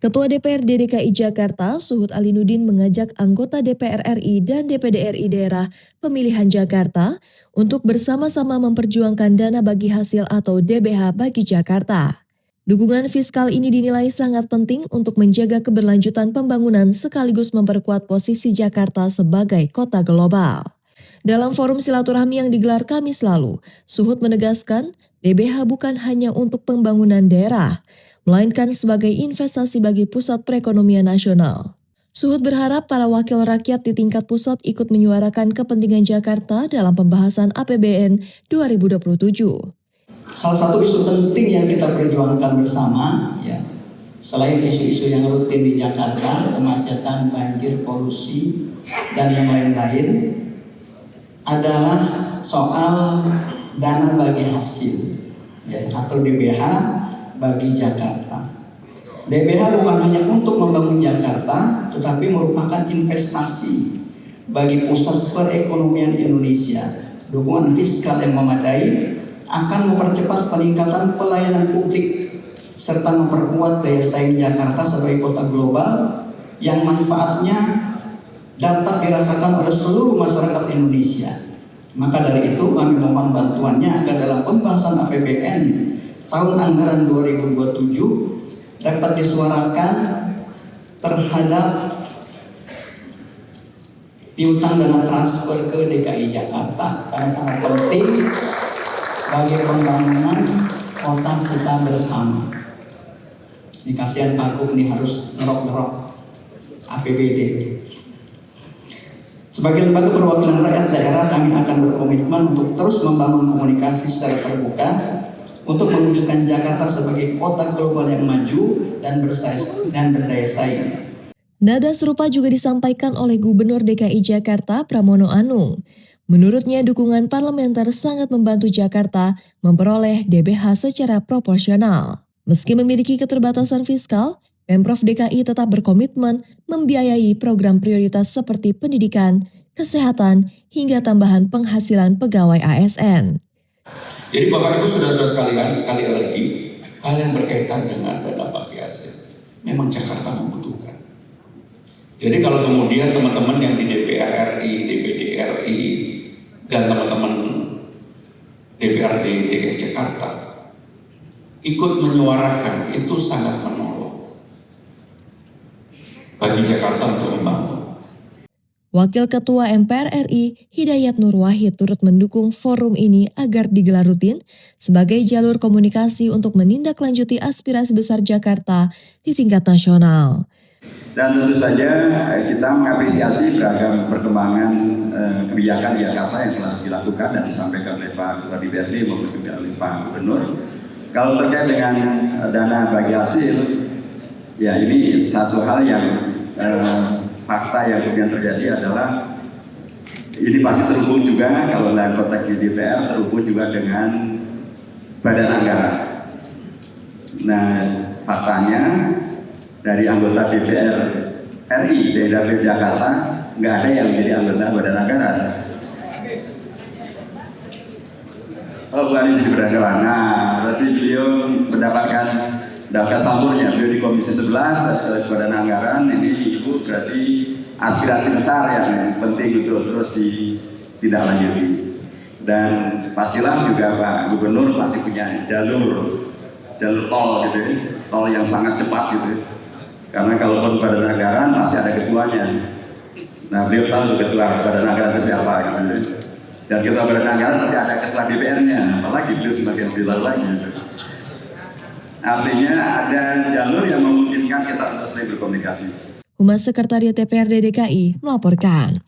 Ketua DPRD DKI Jakarta, Suhud Alinuddin mengajak anggota DPR RI dan DPD RI daerah pemilihan Jakarta untuk bersama-sama memperjuangkan dana bagi hasil atau DBH bagi Jakarta. Dukungan fiskal ini dinilai sangat penting untuk menjaga keberlanjutan pembangunan sekaligus memperkuat posisi Jakarta sebagai kota global. Dalam forum silaturahmi yang digelar Kamis lalu, Suhud menegaskan DBH bukan hanya untuk pembangunan daerah, melainkan sebagai investasi bagi pusat perekonomian nasional. Suhud berharap para wakil rakyat di tingkat pusat ikut menyuarakan kepentingan Jakarta dalam pembahasan APBN 2027. Salah satu isu penting yang kita perjuangkan bersama, selain isu-isu yang rutin di Jakarta, kemacetan, banjir, polusi, dan yang lain-lain, adalah soal dana bagi hasil, atau DBH bagi Jakarta. DBH bukan hanya untuk membangun Jakarta, tetapi merupakan investasi bagi pusat perekonomian Indonesia. Dukungan fiskal yang memadai akan mempercepat peningkatan pelayanan publik serta memperkuat daya saing Jakarta sebagai kota global yang manfaatnya dapat dirasakan oleh seluruh masyarakat Indonesia. Maka dari itu kami mohon bantuannya agar dalam pembahasan APBN tahun anggaran 2027 dapat disuarakan terhadap piutang dana transfer ke DKI Jakarta karena sangat penting bagi pembangunan kota kita bersama. Ini kasihan Pak Gub ini harus ngerok-ngerok APBD. Sebagai lembaga perwakilan rakyat daerah, kami akan berkomitmen untuk terus membangun komunikasi secara terbuka untuk mewujudkan Jakarta sebagai kota global yang maju dan berdaya saing. Nada serupa juga disampaikan oleh Gubernur DKI Jakarta Pramono Anung. Menurutnya dukungan parlementer sangat membantu Jakarta memperoleh DBH secara proporsional. Meski memiliki keterbatasan fiskal, Pemprov DKI tetap berkomitmen membiayai program prioritas seperti pendidikan, kesehatan, hingga tambahan penghasilan pegawai ASN. Jadi Bapak Ibu saudara-saudara sekali lagi, hal yang berkaitan dengan dana bagi hasil, memang Jakarta membutuhkan. Jadi kalau kemudian teman-teman yang di DPR RI, DPD RI, dan teman-teman DPRD DKI Jakarta ikut menyuarakan, itu sangat menolong bagi Jakarta untuk membangun. Wakil Ketua MPR RI Hidayat Nur Wahid turut mendukung forum ini agar digelar rutin sebagai jalur komunikasi untuk menindaklanjuti aspirasi besar Jakarta di tingkat nasional. Dan tentu saja kita mengapresiasi beragam perkembangan kebijakan di Jakarta yang telah dilakukan dan disampaikan oleh Pak Ketua DPRD maupun juga oleh Pak Gubernur. Kalau terkait dengan dana bagi hasil, ya ini satu hal yang fakta yang kemudian terjadi adalah ini pasti terhubung juga kalau dalam konteks di DPR terhubung juga dengan badan anggaran. Nah, faktanya dari anggota DPR RI dari DPR Jakarta nggak ada yang menjadi anggota badan anggaran. Oh, Bu Anies di badan anggaran. Nah, berarti beliau mendapatkan daftar sampurnya. Beliau di Komisi 11 sebagai badan anggaran. Ini Ibu berarti aspirasi besar yang penting untuk terus ditindaklanjuti. Dan pastilah juga Pak Gubernur masih punya jalur tol gitu, tol yang sangat cepat gitu. Karena kalau badan anggaran masih ada ketuanya. Nah, beliau tahu ketua badan anggaran itu siapa gitu. Dan ketua badan anggaran masih ada ketua DPR-nya, apalagi beliau semakin bilang lagi gitu. Artinya ada jalur yang memungkinkan kita terus berkomunikasi. Humas Sekretariat DPRD DKI melaporkan.